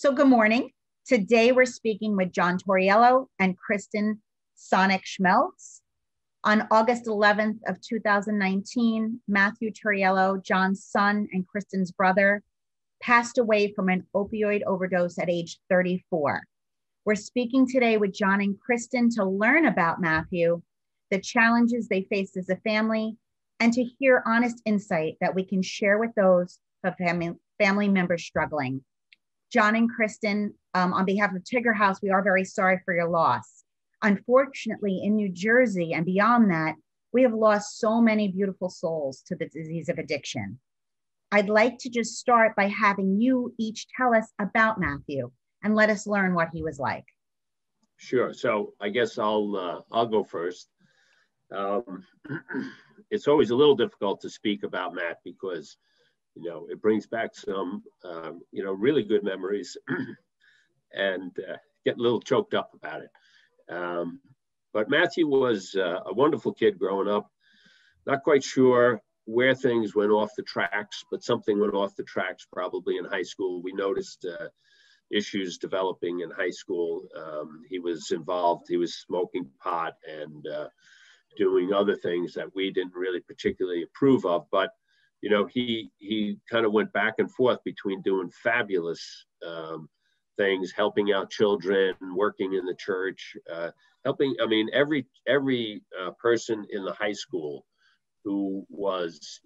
So good morning. Today we're speaking with John Toriello and Kristen Sonnek-Schmelz. On August 11th of 2019, Matthew Toriello, John's son and Kristen's brother, passed away from an opioid overdose at age 34. We're speaking today with John and Kristen to learn about Matthew, the challenges they faced as a family, and to hear honest insight that we can share with those of family members struggling. John and Kristen, on behalf of Tigger House, we are very sorry for your loss. Unfortunately, in New Jersey and beyond that, we have lost so many beautiful souls to the disease of addiction. I'd like to just start by having you each tell us about Matthew and let us learn what he was like. Sure. So I guess I'll go first. It's always a little difficult to speak about Matt because it brings back some, really good memories and get a little choked up about it. But Matthew was a wonderful kid growing up. Not quite sure where things went off the tracks, but something went off the tracks probably in high school. We noticed issues developing in high school. He was involved, he was smoking pot and doing other things that we didn't really particularly approve of, but he kind of went back and forth between doing fabulous things, helping out children, working in the church, every person in the high school who was,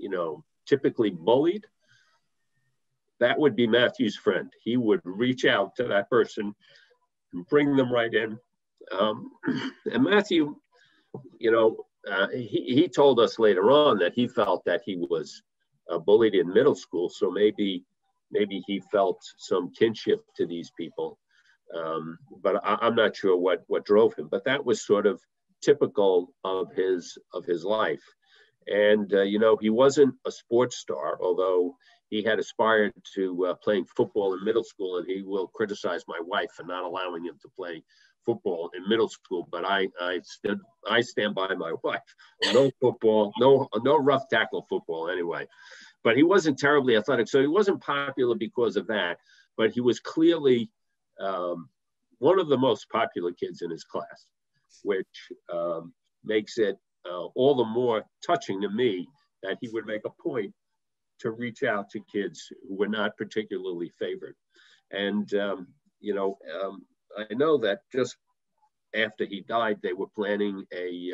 typically bullied, that would be Matthew's friend. He would reach out to that person and bring them right in. And Matthew, he told us later on that he felt that he was bullied in middle school, so maybe he felt some kinship to these people, but I'm not sure what drove him. But that was sort of typical of his life, and he wasn't a sports star, although he had aspired to playing football in middle school, and he will criticize my wife for not allowing him to play football in middle school, but I stand by my wife. No football, no rough tackle football anyway. But he wasn't terribly athletic, so he wasn't popular because of that. But he was clearly one of the most popular kids in his class, which makes it all the more touching to me that he would make a point to reach out to kids who were not particularly favored. And I know that just after he died, they were planning a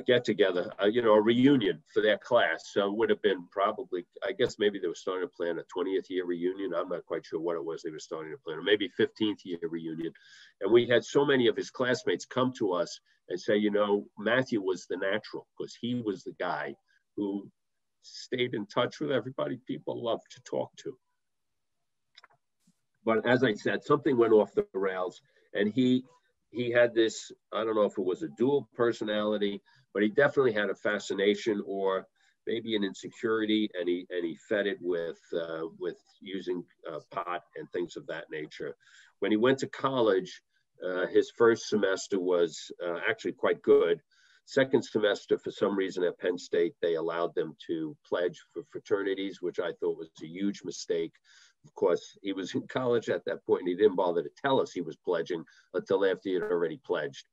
get-together, a reunion for their class. So it would have been probably, I guess maybe they were starting to plan a 20th year reunion. I'm not quite sure what it was they were starting to plan, or maybe 15th year reunion. And we had so many of his classmates come to us and say, Matthew was the natural, because he was the guy who stayed in touch with everybody people loved to talk to. But as I said, something went off the rails, and he had this, I don't know if it was a dual personality, but he definitely had a fascination or maybe an insecurity, and he fed it with using pot and things of that nature. When he went to college, his first semester was actually quite good. Second semester, for some reason at Penn State, they allowed them to pledge for fraternities, which I thought was a huge mistake. Of course, he was in college at that point, and he didn't bother to tell us he was pledging until after he had already pledged.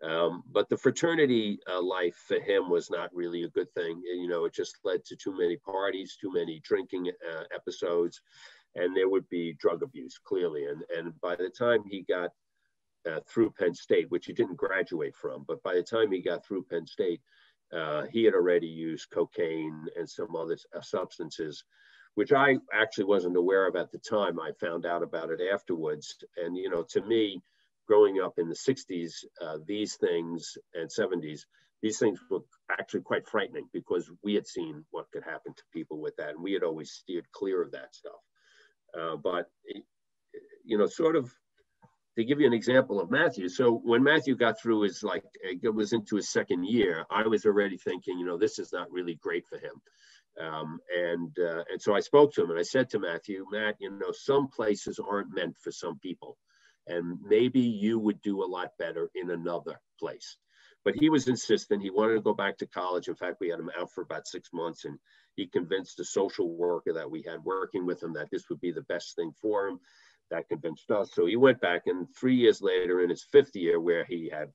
But the fraternity life for him was not really a good thing. It just led to too many parties, too many drinking episodes, and there would be drug abuse, clearly. And by the time he got through Penn State, which he didn't graduate from, but by the time he got through Penn State, he had already used cocaine and some other substances, which I actually wasn't aware of at the time. I found out about it afterwards. And, to me, growing up in the 60s, these things, and 70s, these things were actually quite frightening, because we had seen what could happen to people with that. And we had always steered clear of that stuff. But, sort of to give you an example of Matthew. So when Matthew got through it was into his second year, I was already thinking, this is not really great for him. And so I spoke to him, and I said to Matthew, Matt, some places aren't meant for some people, and maybe you would do a lot better in another place. but he was insistent. He wanted to go back to college. In fact, we had him out for about 6 months, and he convinced the social worker that we had working with him that this would be the best thing for him. That convinced us. So he went back, and 3 years later, in his 5th year, where he had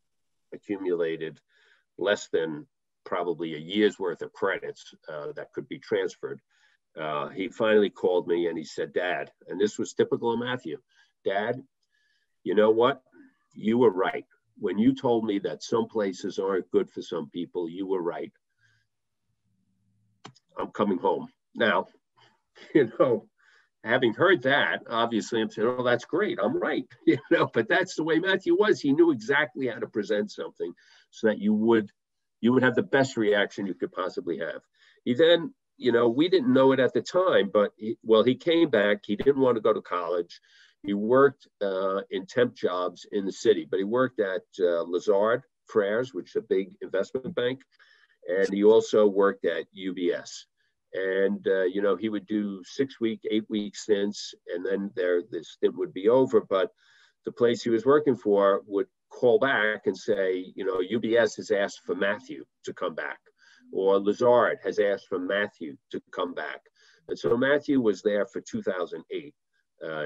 accumulated less than probably a year's worth of credits that could be transferred, he finally called me and he said, "Dad," and this was typical of Matthew, "Dad, you know what? You were right. When you told me that some places aren't good for some people, you were right. I'm coming home." Now, having heard that, obviously I'm saying, "Oh, that's great. I'm right." But that's the way Matthew was. He knew exactly how to present something so that you would have the best reaction you could possibly have. He then, we didn't know it at the time, but he came back. He didn't want to go to college. He worked in temp jobs in the city, but he worked at Lazard Frères, which is a big investment bank. And he also worked at UBS. And, he would do 6-week, 8-week stints, and then the stint would be over. But the place he was working for would call back and say, UBS has asked for Matthew to come back, or Lazard has asked for Matthew to come back. And so Matthew was there for 2008.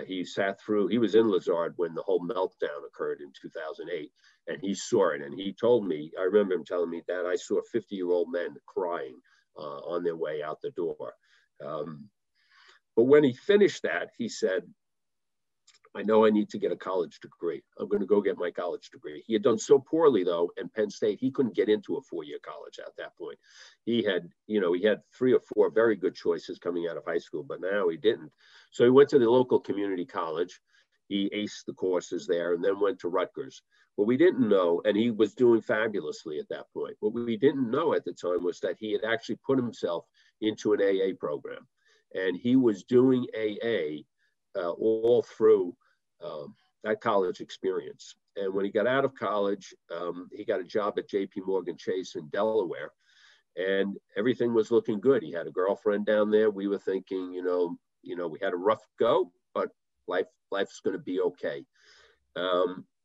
He was in Lazard when the whole meltdown occurred in 2008, and he saw it. And he told me, I remember him telling me that I saw 50-year-old men crying on their way out the door. But when he finished that, he said, "I know I need to get a college degree. I'm going to go get my college degree." He had done so poorly, though, in Penn State, he couldn't get into a 4-year college at that point. He had 3 or 4 very good choices coming out of high school, but now he didn't. So he went to the local community college. He aced the courses there and then went to Rutgers. What we didn't know, and he was doing fabulously at that point, what we didn't know at the time was that he had actually put himself into an AA program. And he was doing AA all through that college experience. And when he got out of college, he got a job at JP Morgan Chase in Delaware, and everything was looking good. He had a girlfriend down there. We were thinking, we had a rough go, but life's going to be okay.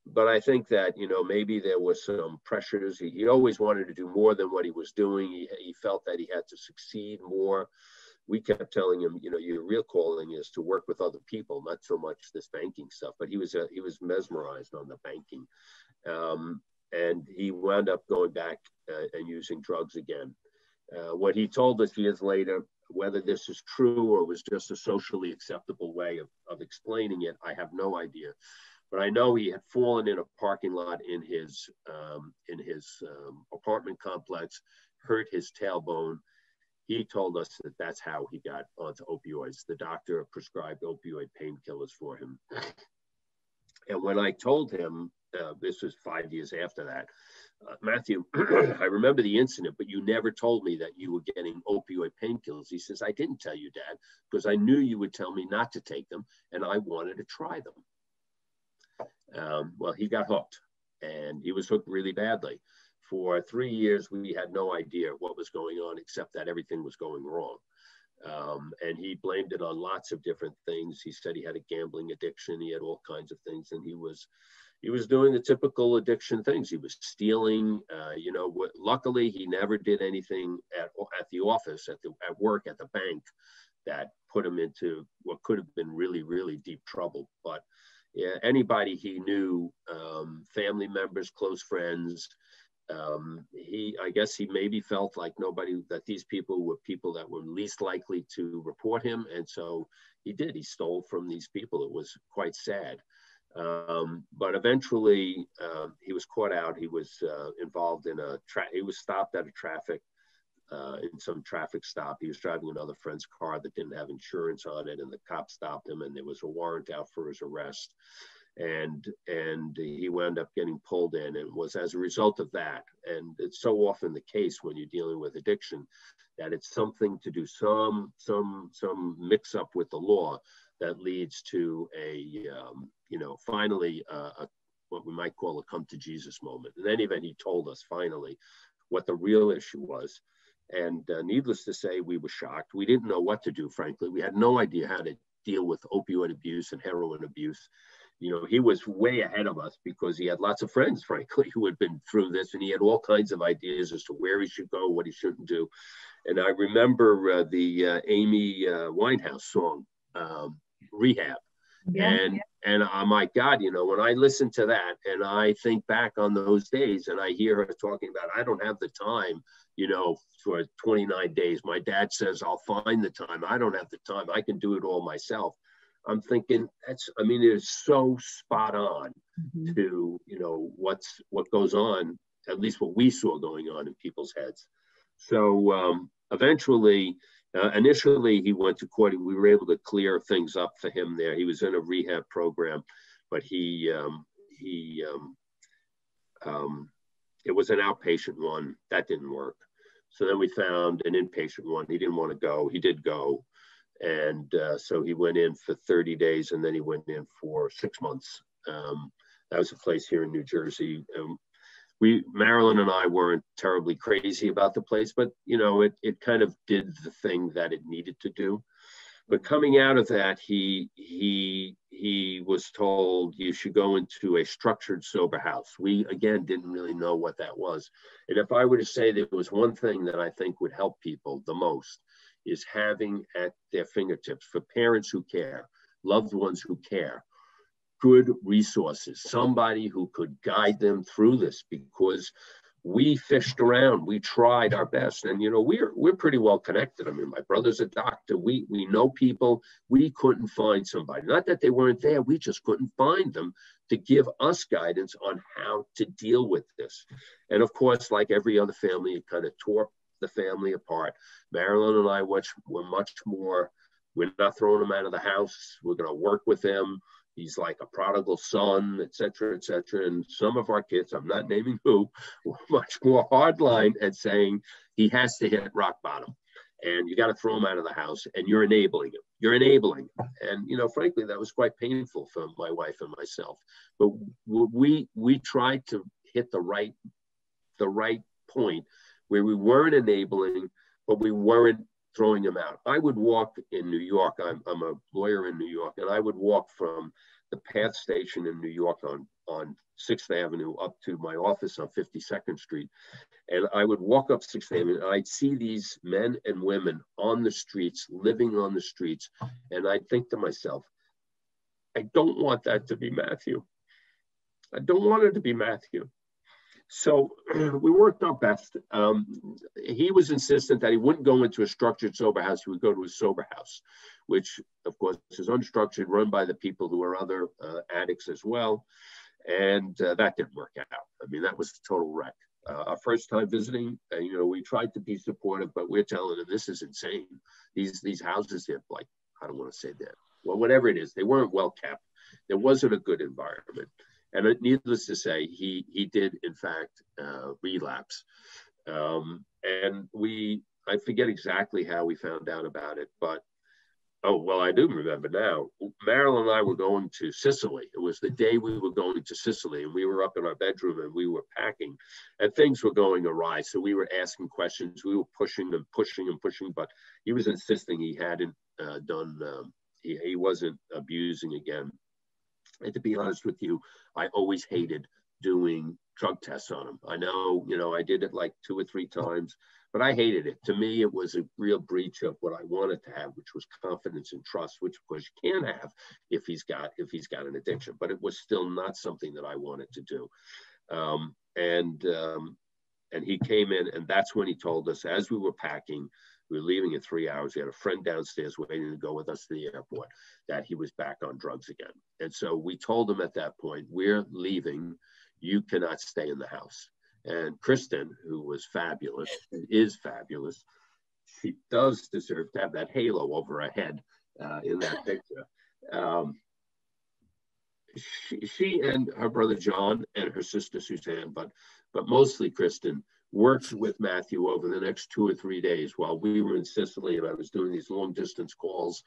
But I think that, maybe there was some pressures. He always wanted to do more than what he was doing. He felt that he had to succeed more. We kept telling him, your real calling is to work with other people, not so much this banking stuff. But he was mesmerized on the banking. And he wound up going back and using drugs again. What he told us years later, whether this is true or was just a socially acceptable way of explaining it, I have no idea. But I know he had fallen in a parking lot in his apartment complex, hurt his tailbone. He told us that that's how he got onto opioids. The doctor prescribed opioid painkillers for him. And when I told him, this was 5 years after that, "Matthew, I remember the incident, but you never told me that you were getting opioid painkillers." He says, "I didn't tell you, Dad, because I knew you would tell me not to take them, and I wanted to try them." Well, he got hooked, and he was hooked really badly. For 3 years, we had no idea what was going on, except that everything was going wrong. And he blamed it on lots of different things. He said he had a gambling addiction. He had all kinds of things, and he was doing the typical addiction things. He was stealing. Luckily, he never did anything at the office, at work, at the bank, that put him into what could have been really, really deep trouble. But anybody he knew, family members, close friends, I guess he maybe felt like that these people were people that were least likely to report him. And so he stole from these people. It was quite sad. But eventually he was caught out. He was involved in he was stopped at in some traffic stop. He was driving another friend's car that didn't have insurance on it, and the cop stopped him, and there was a warrant out for his arrest. And he wound up getting pulled in, and it was as a result of that. And it's so often the case when you're dealing with addiction that it's something to do, some mix up with the law that leads to finally what we might call a come to Jesus moment. In any event, he told us finally what the real issue was. And needless to say, we were shocked. We didn't know what to do, frankly. We had no idea how to deal with opioid abuse and heroin abuse. he was way ahead of us because he had lots of friends, frankly, who had been through this, and he had all kinds of ideas as to where he should go, what he shouldn't do. And I remember the Amy Winehouse song, Rehab. Yeah. And oh my God, when I listen to that and I think back on those days and I hear her talking about, I don't have the time, for 29 days. My dad says, I'll find the time. I don't have the time. I can do it all myself. I'm thinking it's so spot on to, what goes on, at least what we saw going on in people's heads. So eventually, initially he went to court and we were able to clear things up for him there. He was in a rehab program, but it was an outpatient one. That didn't work. So then we found an inpatient one. He didn't want to go. He did go. And so he went in for 30 days and then he went in for 6 months. That was a place here in New Jersey. Marilyn and I weren't terribly crazy about the place, but it kind of did the thing that it needed to do. But coming out of that, he was told you should go into a structured sober house. We again didn't really know what that was. And if I were to say there was one thing that I think would help people the most, is having at their fingertips, for parents who care, loved ones who care, good resources, somebody who could guide them through this, because we fished around, we tried our best, and we're pretty well connected. I mean, my brother's a doctor, we know people. We couldn't find somebody, not that they weren't there, we just couldn't find them to give us guidance on how to deal with this. And of course, like every other family, it kind of tore the family apart. Marilyn and I were much more, we're not throwing him out of the house, we're going to work with him. He's like a prodigal son, et cetera, et cetera. And some of our kids, I'm not naming who, were much more hardline at saying he has to hit rock bottom and you got to throw him out of the house and you're enabling him. You're enabling him. And, frankly, that was quite painful for my wife and myself. But we tried to hit the right point where we weren't enabling, but we weren't throwing him out. I would walk in New York. I'm a lawyer in New York, and I would walk from the PATH station in New York on 6th Avenue up to my office on 52nd Street. And I would walk up 6th Avenue and I'd see these men and women on the streets, living on the streets. And I'd think to myself, I don't want that to be Matthew. I don't want it to be Matthew. So we worked our best. He was insistent that he wouldn't go into a structured sober house. He would go to a sober house, which of course is unstructured, run by the people who are other addicts as well. And that didn't work out. I mean, that was a total wreck. Our first time visiting, we tried to be supportive, but we're telling them this is insane. These houses, they're like, I don't want to say that. Well, whatever it is, they weren't well kept. There wasn't a good environment. And needless to say, he did, in fact, relapse. And I forget exactly how we found out about it, but, I do remember now. Marilyn and I were going to Sicily. It was the day we were going to Sicily, and we were up in our bedroom and we were packing, and things were going awry. So we were asking questions. We were pushing and pushing and pushing, but he was insisting he hadn't he wasn't abusing again. And to be honest with you, I always hated doing drug tests on him. I know, I did it like 2 or 3 times, but I hated it. To me, it was a real breach of what I wanted to have, which was confidence and trust, which of course you can have if he's got an addiction, but it was still not something that I wanted to do. And he came in, and that's when he told us, as we were packing, we were leaving in 3 hours. We had a friend downstairs waiting to go with us to the airport, that he was back on drugs again. And so we told him at that point, we're leaving. You cannot stay in the house. And Kristen, who was fabulous, is fabulous. She does deserve to have that halo over her head in that picture. She and her brother John and her sister Suzanne, but mostly Kristen, worked with Matthew over the next 2 or 3 days while we were in Sicily, and I was doing these long distance calls.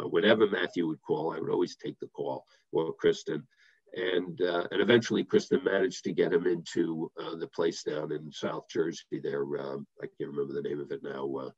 Whenever Matthew would call, I would always take the call, or Kristen. And eventually Kristen managed to get him into the place down in South Jersey there. I can't remember the name of it now.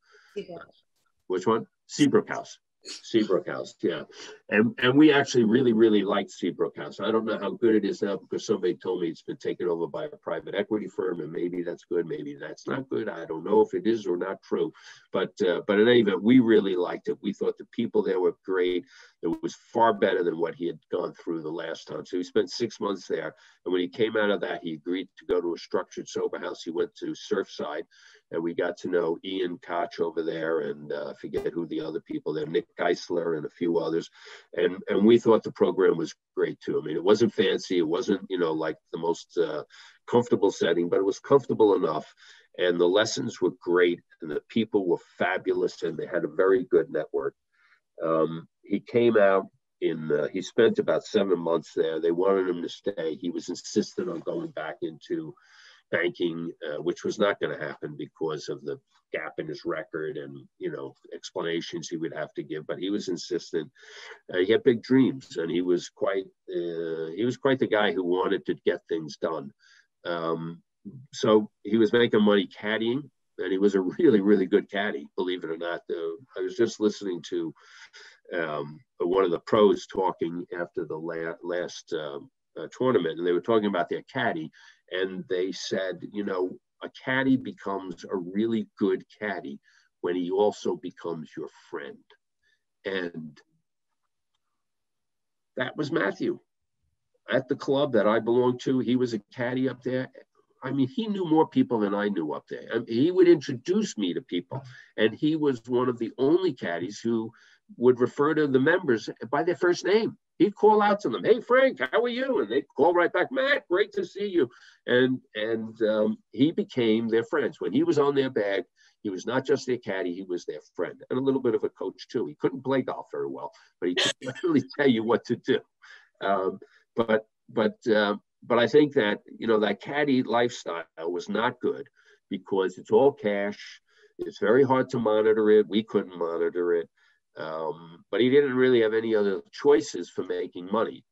Which one? Seabrook House. Seabrook House, yeah. And we actually really liked Seabrook House. I don't know how good it is now because somebody told me it's been taken over by a private equity firm, and maybe that's good, maybe that's not good. I don't know if it is or not true. But in any event, we really liked it. We thought the people there were great. It was far better than what he had gone through the last time. So he spent 6 months there. And when he came out of that, he agreed to go to a structured sober house. He went to Surfside. And we got to know Ian Koch over there, and I forget who the other people there, Nick Geisler and a few others. And we thought the program was great too. I mean, it wasn't fancy. It wasn't, like the most comfortable setting, but it was comfortable enough. And the lessons were great, and the people were fabulous, and they had a very good network. He came out he spent about 7 months there. They wanted him to stay. He was insistent on going back into banking, which was not going to happen because of the gap in his record and explanations he would have to give. But he was insistent. He had big dreams, and he was quite the guy who wanted to get things done. So he was making money caddying, and he was a really good caddy, believe it or not. I was just listening to one of the pros talking after the last tournament, and they were talking about their caddy. And they said, a caddy becomes a really good caddy when he also becomes your friend. And that was Matthew. At the club that I belonged to, he was a caddy up there. I mean, he knew more people than I knew up there. I mean, he would introduce me to people. And he was one of the only caddies who would refer to the members by their first name. He'd call out to them, "Hey, Frank, how are you?" And they'd call right back, "Matt, great to see you." And he became their friends. When he was on their bag, he was not just their caddy, he was their friend, and a little bit of a coach too. He couldn't play golf very well, but he could really tell you what to do. But I think that, that caddy lifestyle was not good because it's all cash. It's very hard to monitor it. We couldn't monitor it. But he didn't really have any other choices for making money.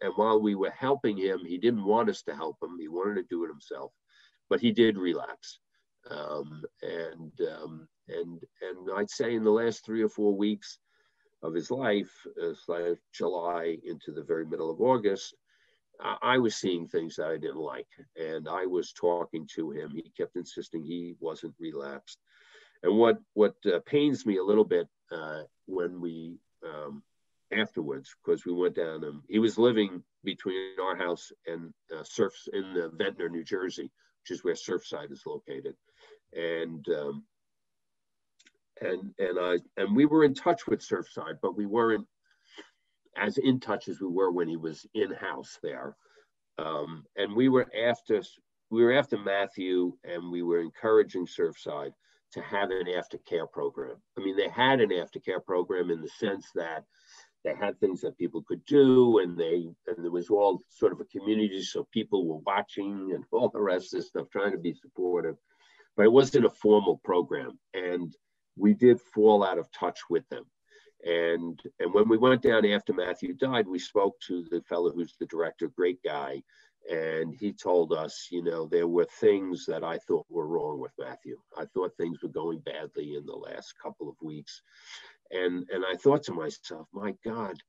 And while we were helping him, he didn't want us to help him. He wanted to do it himself, but he did relapse. And I'd say in the last 3 or 4 weeks of his life, like July into the very middle of August, I was seeing things that I didn't like. And I was talking to him. He kept insisting he wasn't relapsed. And what pains me a little bit when we afterwards, because we went down and he was living between our house and Surfs in Ventnor, New Jersey, which is where Surfside is located. And we were in touch with Surfside, but we weren't as in touch as we were when he was in-house there. And we were after Matthew, and we were encouraging Surfside to have an aftercare program. I mean, they had an aftercare program in the sense that they had things that people could do, and there was all sort of a community, so people were watching and all the rest of this stuff, trying to be supportive. But it wasn't a formal program, and we did fall out of touch with them. And when we went down after Matthew died, we spoke to the fellow who's the director, great guy. And he told us, there were things that I thought were wrong with Matthew. I thought things were going badly in the last couple of weeks. And I thought to myself, my God,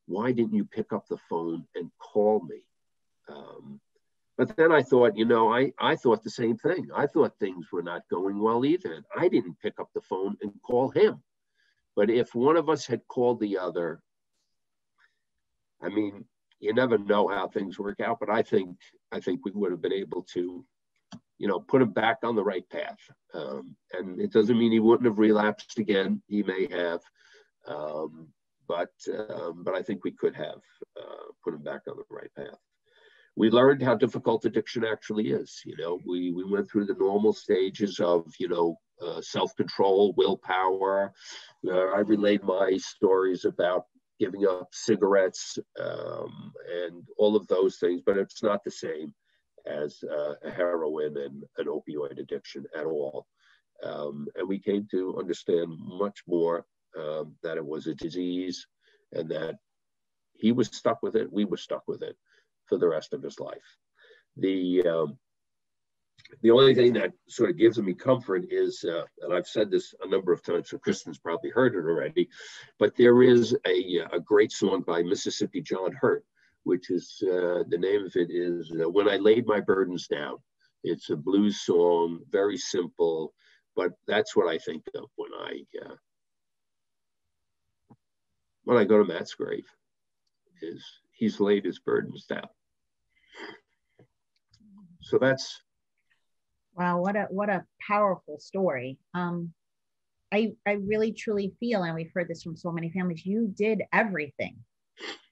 why didn't you pick up the phone and call me? But then I thought, I thought the same thing. I thought things were not going well either. And I didn't pick up the phone and call him. But if one of us had called the other, I mean, you never know how things work out, but I think we would have been able to, put him back on the right path. And it doesn't mean he wouldn't have relapsed again. He may have, but I think we could have put him back on the right path. We learned how difficult addiction actually is. We went through the normal stages of, self-control, willpower. I relayed my stories about giving up cigarettes and all of those things, but it's not the same as a heroin and an opioid addiction at all. And we came to understand much more that it was a disease and that he was stuck with it, we were stuck with it for the rest of his life. The only thing that sort of gives me comfort is, and I've said this a number of times, so Kristen's probably heard it already, but there is a great song by Mississippi John Hurt, which is, the name of it is When I Laid My Burdens Down. It's a blues song, very simple, but that's what I think of when I go to Matt's grave, is he's laid his burdens down. So that's. Wow, what a powerful story. I really truly feel, and we've heard this from so many families, you did everything,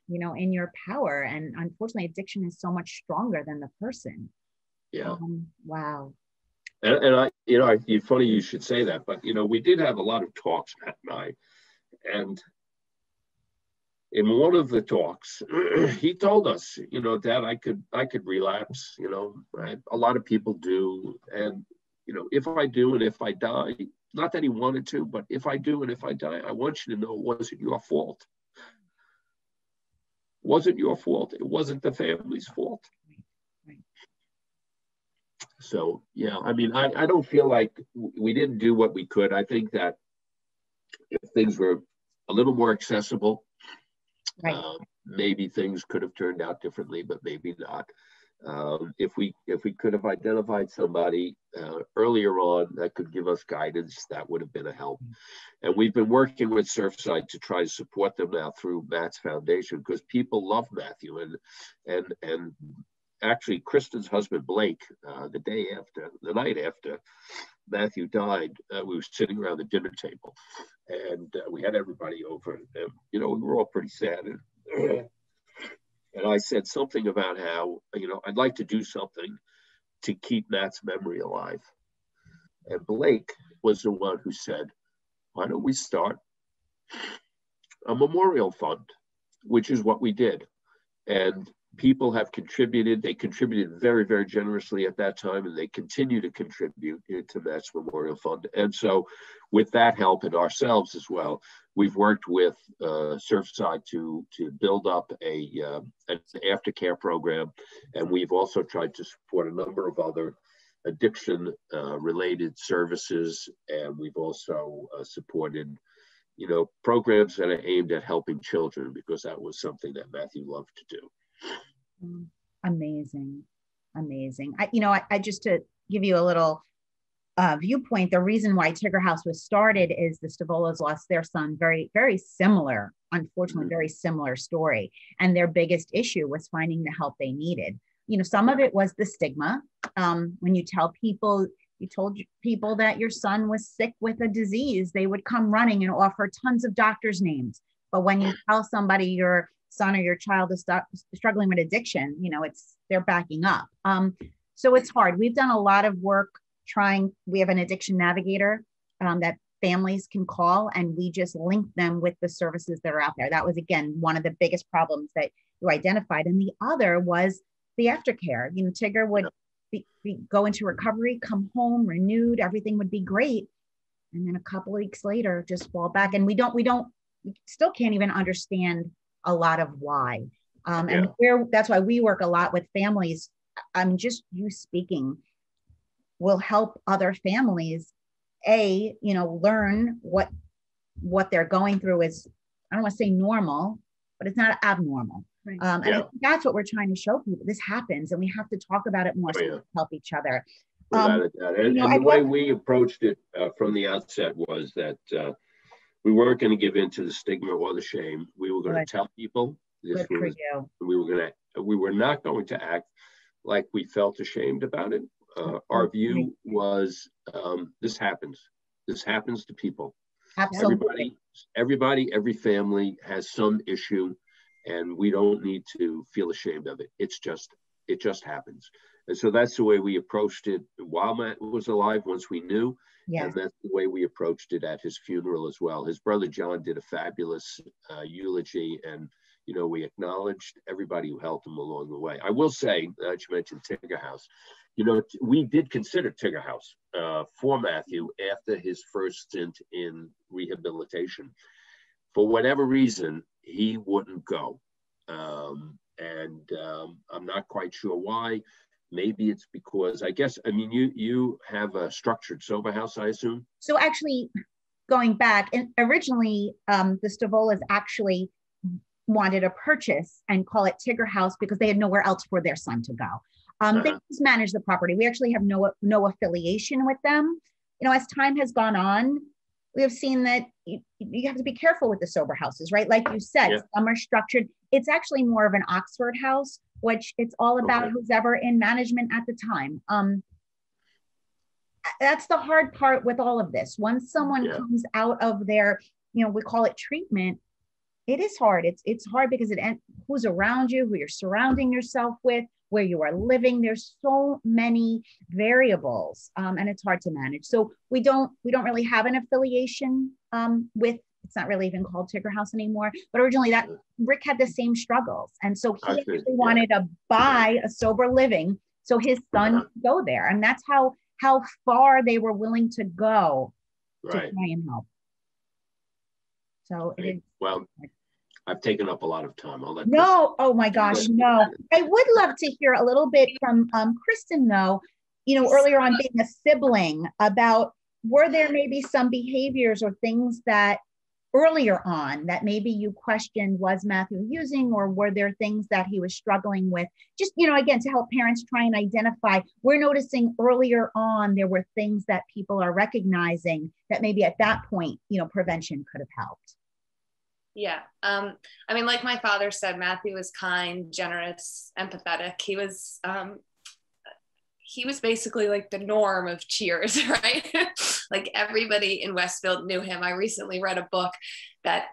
in your power. And unfortunately, addiction is so much stronger than the person. Yeah. Wow. And I, it's funny you should say that, but we did have a lot of talks, Matt and I, and in one of the talks, he told us, Dad, I could relapse. A lot of people do, and if I do and if I die, not that he wanted to, but if I do and if I die, I want you to know it wasn't your fault. It wasn't your fault. It wasn't the family's fault. Right. So yeah, I mean, I don't feel like we didn't do what we could. I think that if things were a little more accessible, right. Maybe things could have turned out differently, but maybe not. If we could have identified somebody earlier on that could give us guidance, that would have been a help. And we've been working with Surfside to try to support them now through Matt's foundation, because people love Matthew, and actually Kristen's husband Blake, the night after Matthew died, we were sitting around the dinner table, and we had everybody over, and we were all pretty sad. And I said something about how, I'd like to do something to keep Matt's memory alive. And Blake was the one who said, why don't we start a memorial fund, which is what we did. And people have contributed. They contributed very, very generously at that time, and they continue to contribute into Matt's Memorial Fund. And so with that help, and ourselves as well, we've worked with Surfside to build up an aftercare program. And we've also tried to support a number of other addiction related services. And we've also supported programs that are aimed at helping children, because that was something that Matthew loved to do. Amazing. I just to give you a little viewpoint, the reason why Tigger House was started is the Stavolas lost their son, very, very similar, unfortunately, very similar story. And their biggest issue was finding the help they needed. Some of it was the stigma. When you told people that your son was sick with a disease, they would come running and offer tons of doctors' names. But when you tell somebody your son or your child is struggling with addiction, they're backing up. So it's hard. We've done a lot of work we have an addiction navigator that families can call, and we just link them with the services that are out there. That was, again, one of the biggest problems that you identified. And the other was the aftercare. Tigger would go into recovery, come home renewed, everything would be great. And then a couple of weeks later, just fall back. And we still can't even understand a lot of why. And that's why we work a lot with families. Just you speaking will help other families, learn what they're going through is, I don't want to say normal, but it's not abnormal. Right. And I think that's what we're trying to show people. This happens, and we have to talk about it more so we can help each other. And the way we approached it from the outset was that we weren't going to give in to the stigma or the shame. We were going to tell people this was, we were not going to act like we felt ashamed about it. Our view was, this happens. This happens to people. Absolutely. Every family has some issue, and we don't need to feel ashamed of it. It just happens. And so that's the way we approached it while Matt was alive, once we knew. Yes. And that's the way we approached it at his funeral as well. His brother John did a fabulous eulogy, and we acknowledged everybody who helped him along the way. I will say, you mentioned Tigger House. We did consider Tigger House for Matthew after his first stint in rehabilitation. For whatever reason, he wouldn't go. I'm not quite sure why. maybe it's because, I guess, I mean, you have a structured sober house, I assume? So actually, going back, and originally, the Stavolas actually wanted to purchase and call it Tigger House because they had nowhere else for their son to go. They just manage the property. We actually have no affiliation with them. You know, as time has gone on, we have seen that you have to be careful with the sober houses, right? Like you said, some are structured. It's actually more of an Oxford house, which it's all about who's ever in management at the time. That's the hard part with all of this. Once someone comes out of their, you know, we call it treatment, it is hard. It's hard because who's around you, who you're surrounding yourself with, where you are living. There's so many variables, and it's hard to manage. So we don't really have an affiliation with. It's not really even called Tigger House anymore. But originally, that Rick had the same struggles, and so he actually wanted to buy a sober living so his son could go there, and that's how far they were willing to go to try and help. So well, I've taken up a lot of time. I'll let oh my gosh, no. I would love to hear a little bit from Kristen, though, you know, earlier on being a sibling, about were there maybe some behaviors or things that earlier on that maybe you questioned, was Matthew using, or were there things that he was struggling with? Just, you know, again, to help parents try and identify, we're noticing earlier on there were things that people are recognizing that maybe at that point, you know, prevention could have helped. Yeah. I mean, like my father said, Matthew was kind, generous, empathetic. He was basically like the norm of Cheers, right? Like everybody in Westfield knew him. I recently read a book that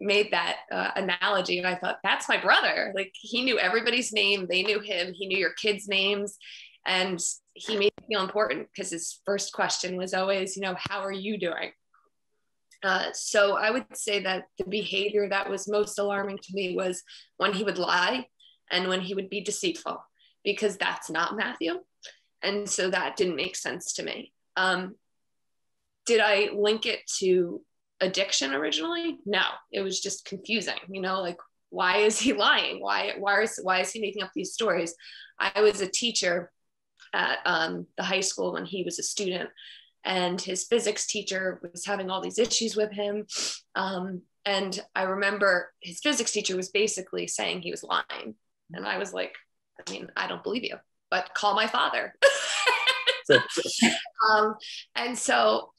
made that analogy, and I thought, that's my brother. Like, he knew everybody's name. They knew him. He knew your kids' names, and he made me feel important because his first question was always, you know, how are you doing? So I would say that the behavior that was most alarming to me was when he would lie and when he would be deceitful, because that's not Matthew. And so that didn't make sense to me. Did I link it to addiction originally? No, it was just confusing. You know, like, why is he lying? Why is he making up these stories? I was a teacher at the high school when he was a student, and his physics teacher was having all these issues with him. And I remember his physics teacher was basically saying he was lying. And I was like, I mean, I don't believe you, but call my father. And so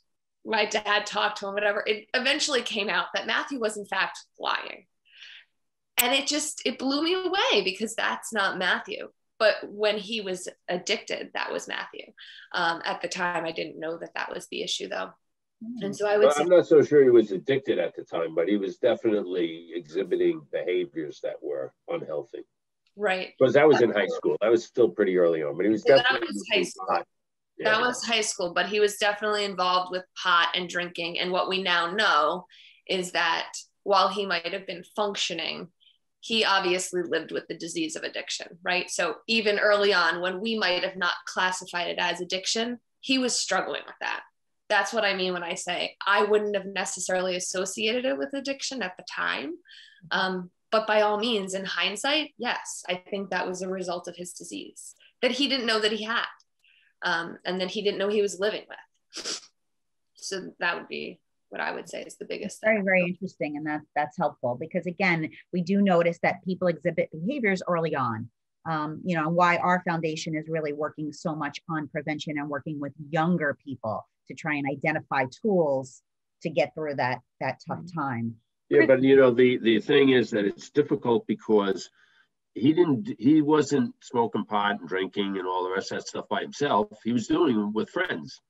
my dad talked to him, whatever. It eventually came out that Matthew was in fact lying. And it blew me away, because that's not Matthew. But when he was addicted, that was Matthew. At the time, I didn't know that was the issue, though. And so I would say, I'm not so sure he was addicted at the time, but he was definitely exhibiting behaviors that were unhealthy. Right. Because that was in high school. That was still pretty early on, but he was definitely. That was high school. Yeah. That was high school, but he was definitely involved with pot and drinking. And what we now know is that while he might have been functioning, he obviously lived with the disease of addiction, right? So even early on, when we might have not classified it as addiction, he was struggling with that. That's what I mean when I say I wouldn't have necessarily associated it with addiction at the time. But by all means, in hindsight, yes, I think that was a result of his disease that he didn't know that he had, and that he didn't know he was living with. So that would be what I would say is the biggest thing. Very, very interesting. And that's helpful, because again, we do notice that people exhibit behaviors early on, you know, why our foundation is really working so much on prevention and working with younger people to try and identify tools to get through that tough time. Yeah, but you know, the thing is that it's difficult because he wasn't smoking pot and drinking and all the rest of that stuff by himself. He was doing it with friends.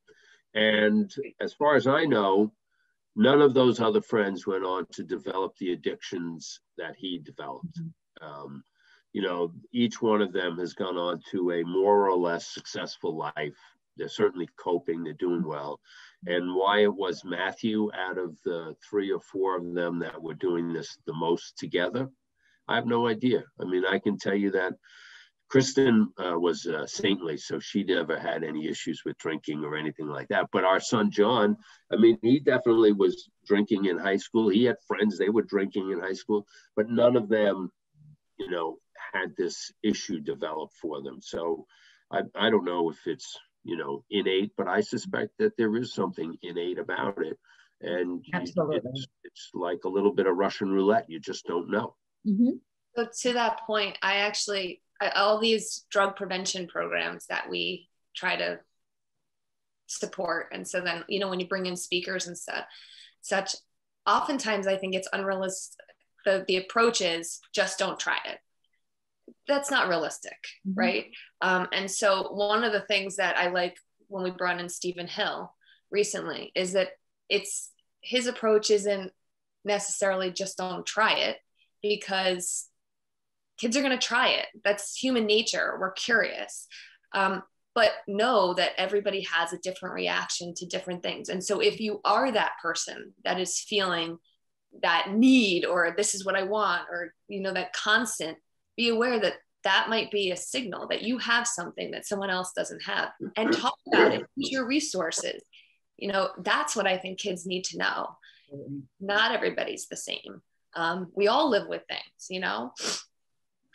And as far as I know, none of those other friends went on to develop the addictions that he developed. You know, each one of them has gone on to a more or less successful life. They're certainly coping, they're doing well. And why it was Matthew out of the 3 or 4 of them that were doing this the most together, I have no idea. I mean, I can tell you that Kristen was saintly, so she never had any issues with drinking or anything like that. But our son, John, I mean, he definitely was drinking in high school. He had friends, they were drinking in high school, but none of them, you know, had this issue develop for them. So I don't know if it's, innate, but I suspect that there is something innate about it. And Absolutely. it's like a little bit of Russian roulette. You just don't know. Mm-hmm. So to that point, all these drug prevention programs that we try to support. And so then, when you bring in speakers and such, oftentimes I think it's unrealistic. The approach is just don't try it. That's not realistic, Mm-hmm. right? And so one of the things that I like when we brought in Stephen Hill recently is that his approach isn't necessarily just don't try it, because kids are going to try it. That's human nature. We're curious. But know that everybody has a different reaction to different things. And so if you are that person that is feeling that need, or this is what I want, or, that constant, be aware that that might be a signal that you have something that someone else doesn't have, and talk about it. Use your resources. That's what I think kids need to know. Not everybody's the same. We all live with things,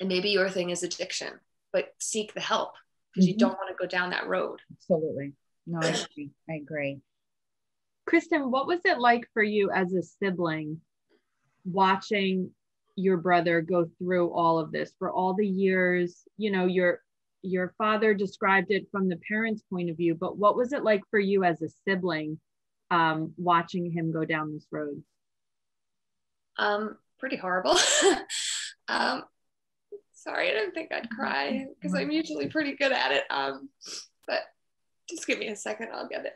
and maybe your thing is addiction, but seek the help, because you don't want to go down that road. Absolutely. No, I agree. Kristen, what was it like for you as a sibling watching your brother go through all of this for all the years? Your father described it from the parents' point of view, but what was it like for you as a sibling watching him go down this road? Pretty horrible. Sorry, I didn't think I'd cry, because I'm usually pretty good at it. But just give me a second, I'll get it.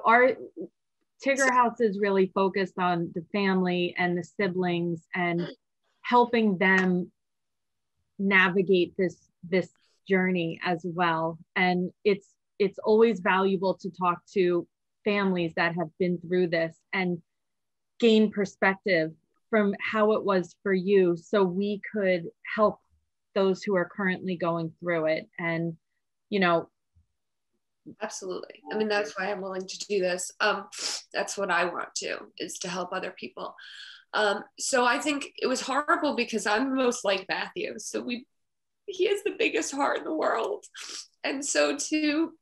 Our Tigger House is really focused on the family and the siblings and helping them navigate this journey as well. And it's always valuable to talk to families that have been through this and gain perspective from how it was for you, so we could help those who are currently going through it. And absolutely. I mean, that's why I'm willing to do this. That's what I want to, is to help other people. So I think it was horrible because I'm most like Matthew. So he has the biggest heart in the world. And so to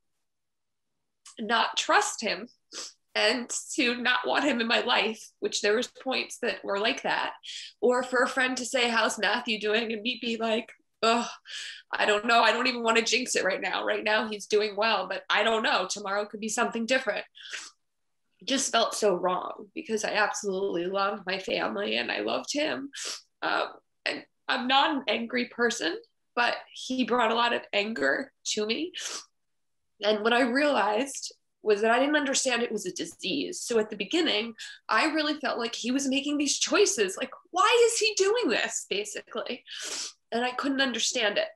not trust him and to not want him in my life, which there was points that were like that, or for a friend to say, how's Matthew doing? And me be like, oh, I don't know. I don't even want to jinx it right now. Right now he's doing well, but I don't know. Tomorrow could be something different. It just felt so wrong, because I absolutely loved my family and I loved him. And I'm not an angry person, but he brought a lot of anger to me. And what I realized was that I didn't understand it was a disease. So at the beginning, I really felt like he was making these choices. Like, why is he doing this, basically? And I couldn't understand it.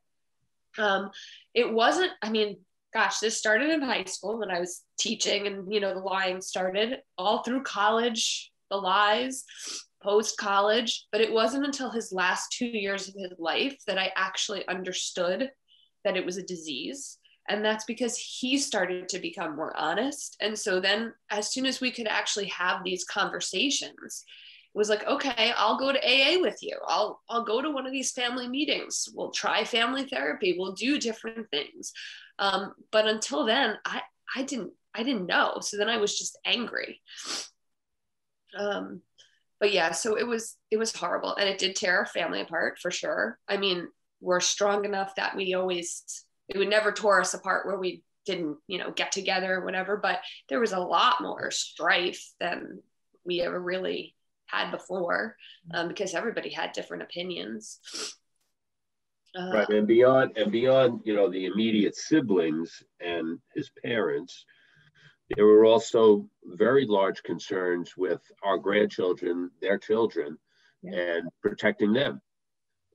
It wasn't, this started in high school when I was teaching, and, the lying started all through college, the lies, post-college. But it wasn't until his last 2 years of his life that I actually understood that it was a disease. And that's because he started to become more honest. And so then as soon as we could actually have these conversations, it was like, okay, I'll go to AA with you. I'll go to one of these family meetings. We'll try family therapy. We'll do different things. But until then, I didn't know. So then I was just angry. But yeah, so it was horrible, and it did tear our family apart for sure. I mean, we're strong enough that it would never tore us apart where we didn't, get together or whatever, but there was a lot more strife than we ever really had before, because everybody had different opinions. Right, and beyond, the immediate siblings and his parents, there were also very large concerns with our grandchildren, their children, and protecting them.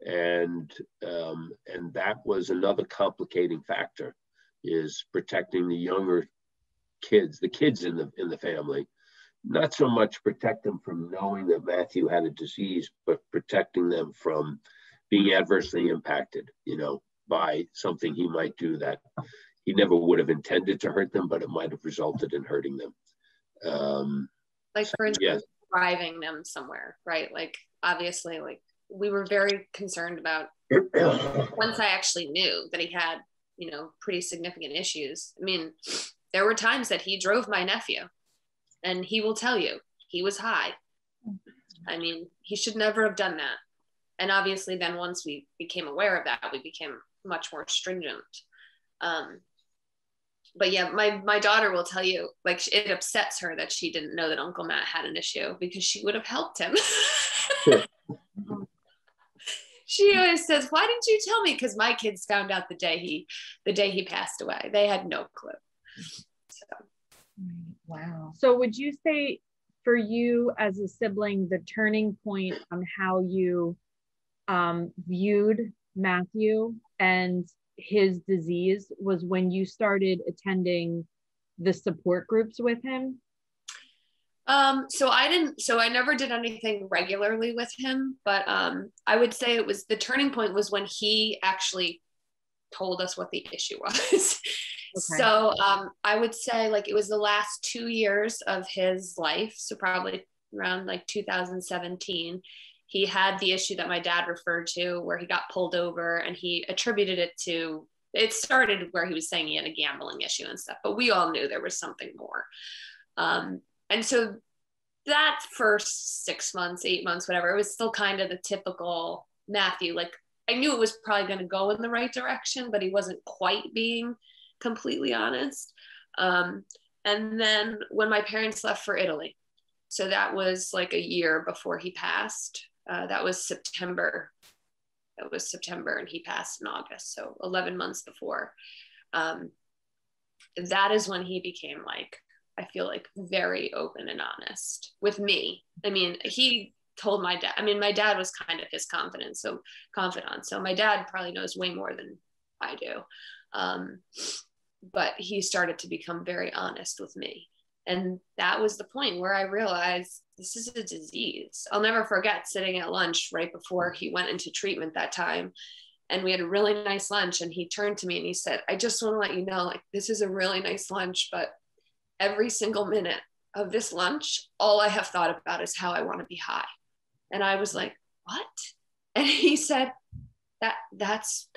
And that was another complicating factor, is protecting the younger kids, the kids in the family. Not so much protect them from knowing that Matthew had a disease, but protecting them from being adversely impacted, by something he might do that he never would have intended to hurt them, but it might have resulted in hurting them. For instance, driving them somewhere, right? Like, obviously, like, we were very concerned about once I actually knew that he had, you know, pretty significant issues. I mean, there were times that he drove my nephew, and he will tell you he was high. I mean, he should never have done that. And obviously then once we became aware of that, we became much more stringent. But yeah, my daughter will tell you, like, it upsets her that she didn't know that Uncle Matt had an issue, because she would have helped him. She always says, why didn't you tell me? Because my kids found out the day he passed away. They had no clue. So. Wow. So would you say for you as a sibling, the turning point on how you viewed Matthew and his disease was when you started attending the support groups with him? So I never did anything regularly with him, but I would say the turning point was when he actually told us what the issue was. Okay. So I would say, like, it was the last 2 years of his life. So probably around like 2017, he had the issue that my dad referred to, where he got pulled over, and he attributed it started where he was saying he had a gambling issue and stuff, but we all knew there was something more. And so that first 6 months, 8 months, whatever, it was still kind of the typical Matthew. Like, I knew it was probably going to go in the right direction, but he wasn't quite being completely honest. And then when my parents left for Italy, so that was like a year before he passed. That was September. And he passed in August, so 11 months before. That is when he became, like, I feel like, very open and honest with me. I mean, he told my dad, I mean, my dad was kind of his confidant. So my dad probably knows way more than I do. But he started to become very honest with me. And that was the point where I realized this is a disease. I'll never forget sitting at lunch right before he went into treatment that time. And we had a really nice lunch. And he turned to me and he said, I just want to let you know, like, this is a really nice lunch, but every single minute of this lunch, all I have thought about is how I want to be high. And I was like, what? And he said, that's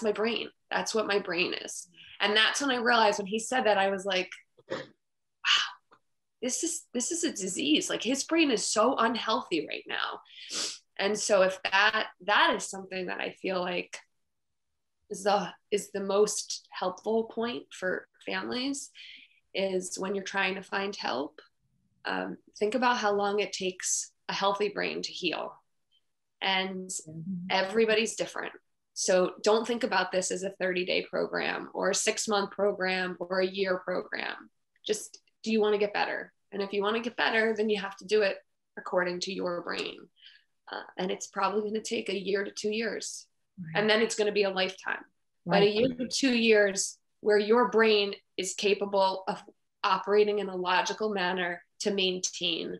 my brain. That's what my brain is. And that's when I realized, when he said that, I was like, wow, this is a disease. Like, his brain is so unhealthy right now. And so if that is something that I feel like is the most helpful point for families, is when you're trying to find help, think about how long it takes a healthy brain to heal. And everybody's different. So don't think about this as a 30-day program or a 6-month program or a year program. Just, do you want to get better? And if you want to get better, then you have to do it according to your brain. And it's probably going to take 1 year to 2 years. Right. And then it's going to be a lifetime. Right. But 1 year to 2 years where your brain is capable of operating in a logical manner to maintain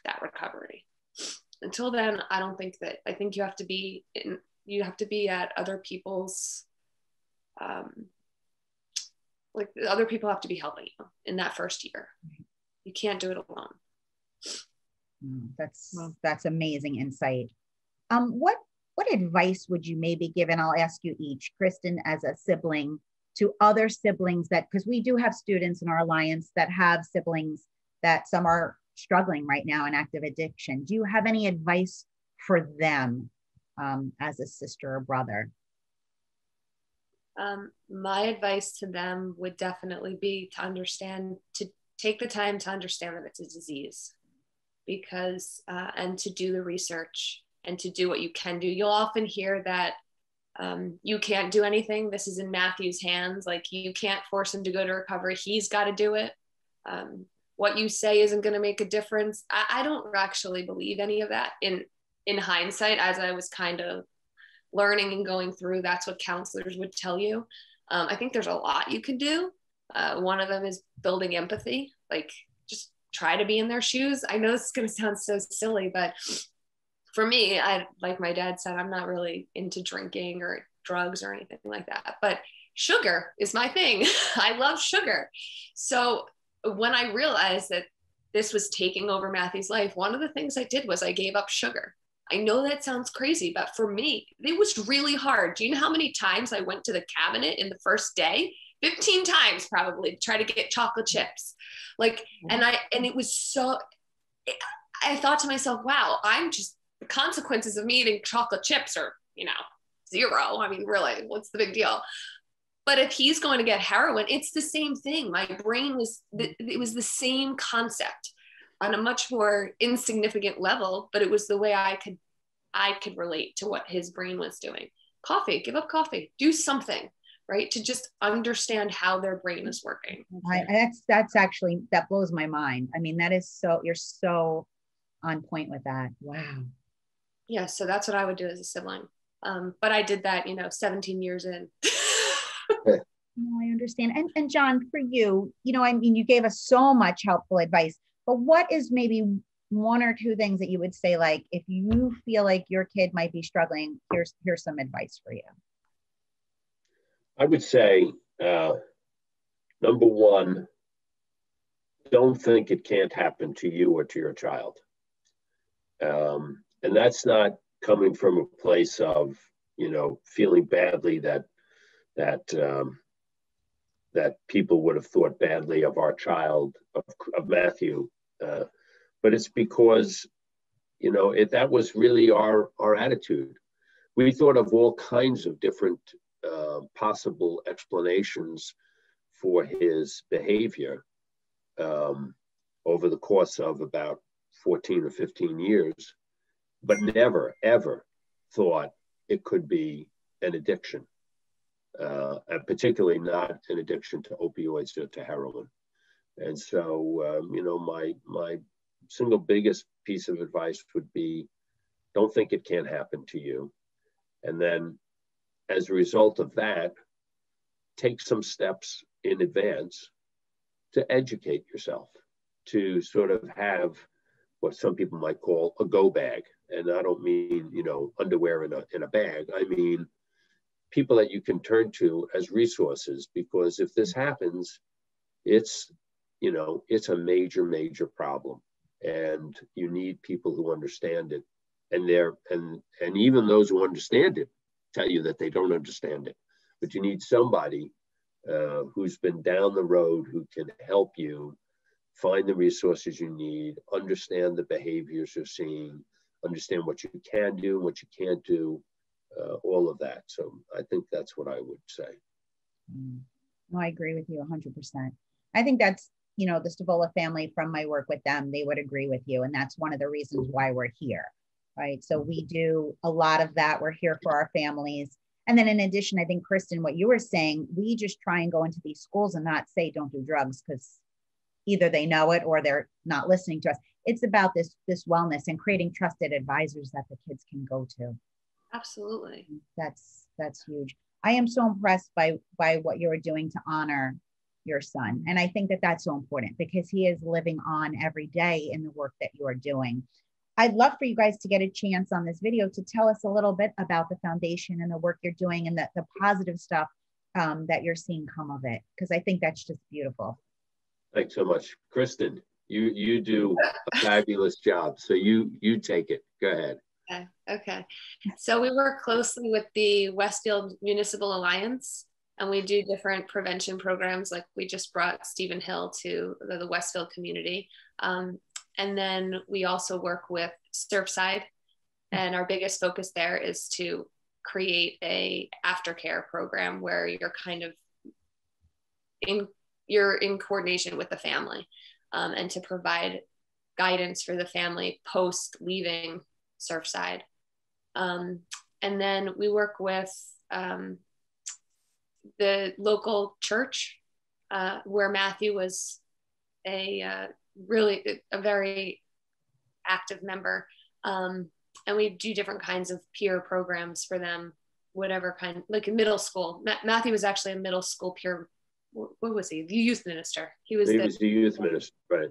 that recovery. Until then, I think you have to be at other people's, like, other people have to be helping you in that first year. You can't do it alone. That's amazing insight. What advice would you maybe give, and I'll ask you each, Kristen, as a sibling, to other siblings because we do have students in our alliance that have siblings that some are struggling right now in active addiction. Do you have any advice for them as a sister or brother? My advice to them would definitely be to take the time to understand that it's a disease, because and to do the research and to do what you can do. You'll often hear that you can't do anything. This is in Matthew's hands. Like, you can't force him to go to recovery. He's got to do it. What you say isn't going to make a difference. I don't actually believe any of that in hindsight, as I was kind of learning and going through. That's what counselors would tell you. I think there's a lot you can do. One of them is building empathy. Like, just try to be in their shoes. I know this is going to sound so silly, but for me, like my dad said, I'm not really into drinking or drugs or anything like that, but sugar is my thing. I love sugar. So when I realized that this was taking over Matthew's life, one of the things I did was I gave up sugar. I know that sounds crazy, but for me, it was really hard. Do you know how many times I went to the cabinet in the first day? 15 times probably, to try to get chocolate chips. Like, and it was so, I thought to myself, wow, the consequences of me eating chocolate chips are, zero. I mean, really, what's the big deal? But if he's going to get heroin, it's the same thing. My brain it was the same concept on a much more insignificant level, but it was the way I could relate to what his brain was doing. Coffee, give up coffee, do something, right? To just understand how their brain is working. That's actually, that blows my mind. I mean, you're so on point with that. Wow. Yeah. So that's what I would do as a sibling. But I did that, 17 years in. No, I understand. And John, for you, I mean, you gave us so much helpful advice, but what is maybe one or two things that you would say, like, if you feel like your kid might be struggling, here's some advice for you? I would say, number one, don't think it can't happen to you or to your child. And that's not coming from a place of, feeling badly that people would have thought badly of our child, of Matthew. But it's because, that was really our attitude. We thought of all kinds of different possible explanations for his behavior over the course of about 14 or 15 years, but never, ever thought it could be an addiction, and particularly not an addiction to opioids or to heroin. And so, my single biggest piece of advice would be, don't think it can't happen to you. And then as a result of that, take some steps in advance to educate yourself, to sort of have what some people might call a go bag. And I don't mean, underwear in a bag. I mean, people that you can turn to as resources, because if this happens, it's a major, major problem. And you need people who understand it. And even those who understand it tell you that they don't understand it. But you need somebody who's been down the road, who can help you find the resources you need, understand the behaviors you're seeing, understand what you can do, what you can't do, all of that. So I think that's what I would say. No, I agree with you 100%. I think that's, the Stavola family, from my work with them, they would agree with you. And that's one of the reasons why we're here, right? So we do a lot of that. We're here for our families. And then in addition, I think, Kristen, what you were saying, we just try and go into these schools and not say, don't do drugs, because either they know it or they're not listening to us. It's about this wellness and creating trusted advisors that the kids can go to. Absolutely. That's huge. I am so impressed by what you're doing to honor your son. And I think that that's so important, because he is living on every day in the work that you are doing. I'd love for you guys to get a chance on this video to tell us a little bit about the foundation and the work you're doing and the positive stuff that you're seeing come of it, because I think that's just beautiful. Thanks so much. Kristen, you do a fabulous job. So you take it. Go ahead. Okay. So we work closely with the Westfield Municipal Alliance, and we do different prevention programs. Like, we just brought Stephen Hill to the Westfield community. And then we also work with Surfside, and our biggest focus there is to create a aftercare program where you're kind of you're in coordination with the family, and to provide guidance for the family post leaving Surfside. And then we work with the local church, where Matthew was a very active member. And we do different kinds of peer programs for them, whatever kind, like in middle school. Matthew was actually a middle school peer, what was he? The youth minister. He was the youth minister, right?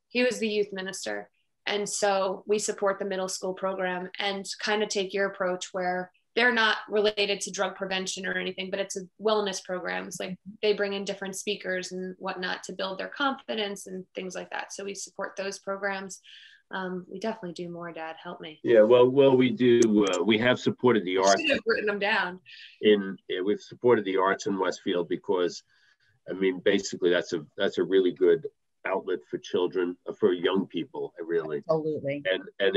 He was the youth minister. And so we support the middle school program and kind of take your approach, where they're not related to drug prevention or anything, but it's a wellness programs. Like, they bring in different speakers and whatnot to build their confidence and things like that. So we support those programs. We definitely do more, Dad. Help me. Yeah, well, we do. We have supported the arts. I should have written them down. We've supported the arts in Westfield because, I mean, basically that's a really good outlet for children, for young people, really. Absolutely. And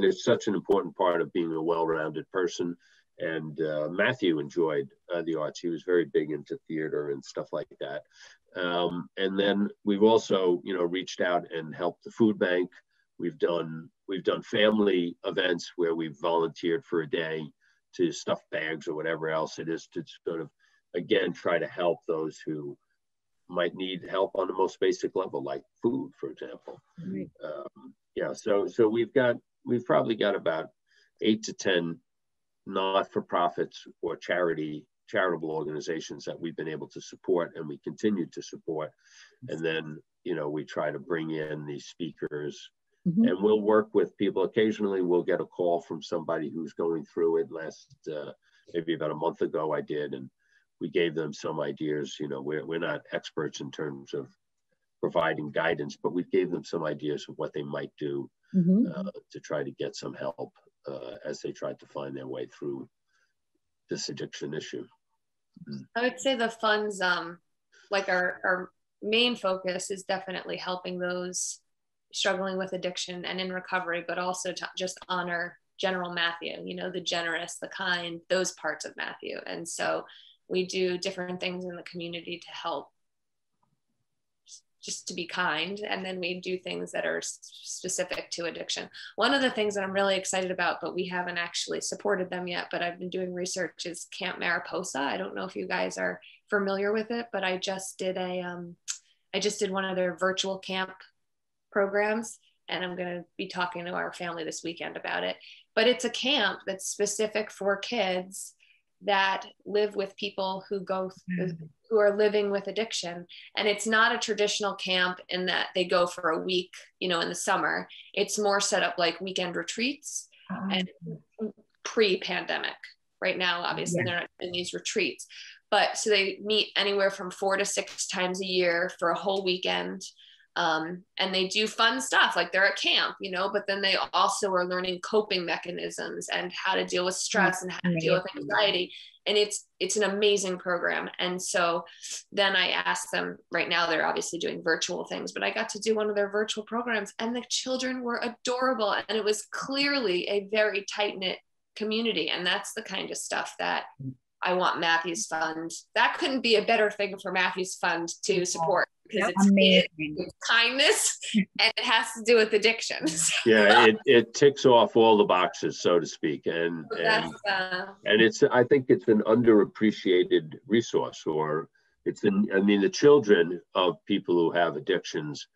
it's such an important part of being a well-rounded person. And Matthew enjoyed the arts. He was very big into theater and stuff like that. And then we've also, reached out and helped the food bank. We've done family events where we've volunteered for a day to stuff bags or whatever else it is to sort of, again, try to help those who might need help on the most basic level, like food, for example. Right. So we've probably got about 8 to 10 not-for-profits or charitable organizations that we've been able to support, and we continue to support. And then, we try to bring in these speakers, and we'll work with people. Occasionally we'll get a call from somebody who's going through it. Maybe about a month ago I did, and we gave them some ideas. We're not experts in terms of providing guidance, but we gave them some ideas of what they might do to try to get some help as they tried to find their way through this addiction issue. I would say the funds, like our main focus is definitely helping those struggling with addiction and in recovery, but also to just honor General Matthew, the generous, the kind, those parts of Matthew. And so we do different things in the community to help just to be kind. And then we do things that are specific to addiction. One of the things that I'm really excited about, but we haven't actually supported them yet, but I've been doing research, is Camp Mariposa. I don't know if you guys are familiar with it, but I just did one of their virtual camp programs, and I'm going to be talking to our family this weekend about it. But it's a camp that's specific for kids that live with people who are living with addiction. And it's not a traditional camp in that they go for a week, in the summer. It's more set up like weekend retreats and pre-pandemic. Right now, obviously, they're not in these retreats. But so they meet anywhere from 4 to 6 times a year for a whole weekend. And they do fun stuff, like they're at camp, but then they also are learning coping mechanisms and how to deal with stress and how to deal with anxiety. And it's an amazing program. And so then I asked them, right now they're obviously doing virtual things, but I got to do one of their virtual programs, and the children were adorable. And it was clearly a very tight-knit community. And that's the kind of stuff that I want Matthew's Fund. That couldn't be a better thing for Matthew's Fund to support, because it's amazing. It's kindness, and it has to do with addiction. Yeah, it ticks off all the boxes, so to speak, and I think it's an underappreciated resource, or the children of people who have addictions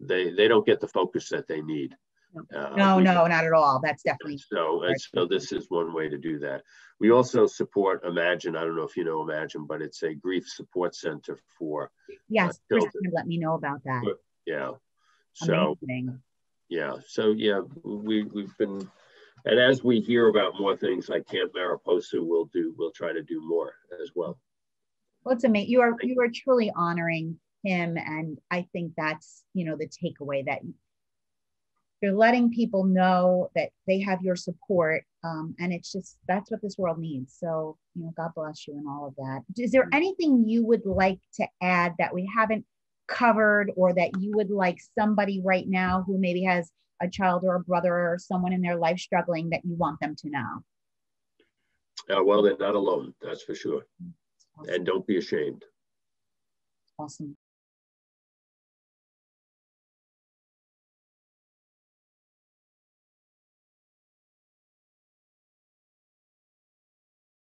they don't get the focus that they need. No, not at all. That's definitely so this is one way to do that. We also support Imagine. I don't know if you know Imagine, but it's a grief support center for Kristen let me know about that. We've been, and as we hear about more things like Camp Mariposa, we'll try to do more as well. Well, it's amazing. You are truly honoring him, and I think that's the takeaway, that you're letting people know that they have your support, and it's just, that's what this world needs. So, God bless you and all of that. Is there anything you would like to add that we haven't covered, or that you would like somebody right now who maybe has a child or a brother or someone in their life struggling, that you want them to know? Well, they're not alone, that's for sure. Awesome. And don't be ashamed. Awesome.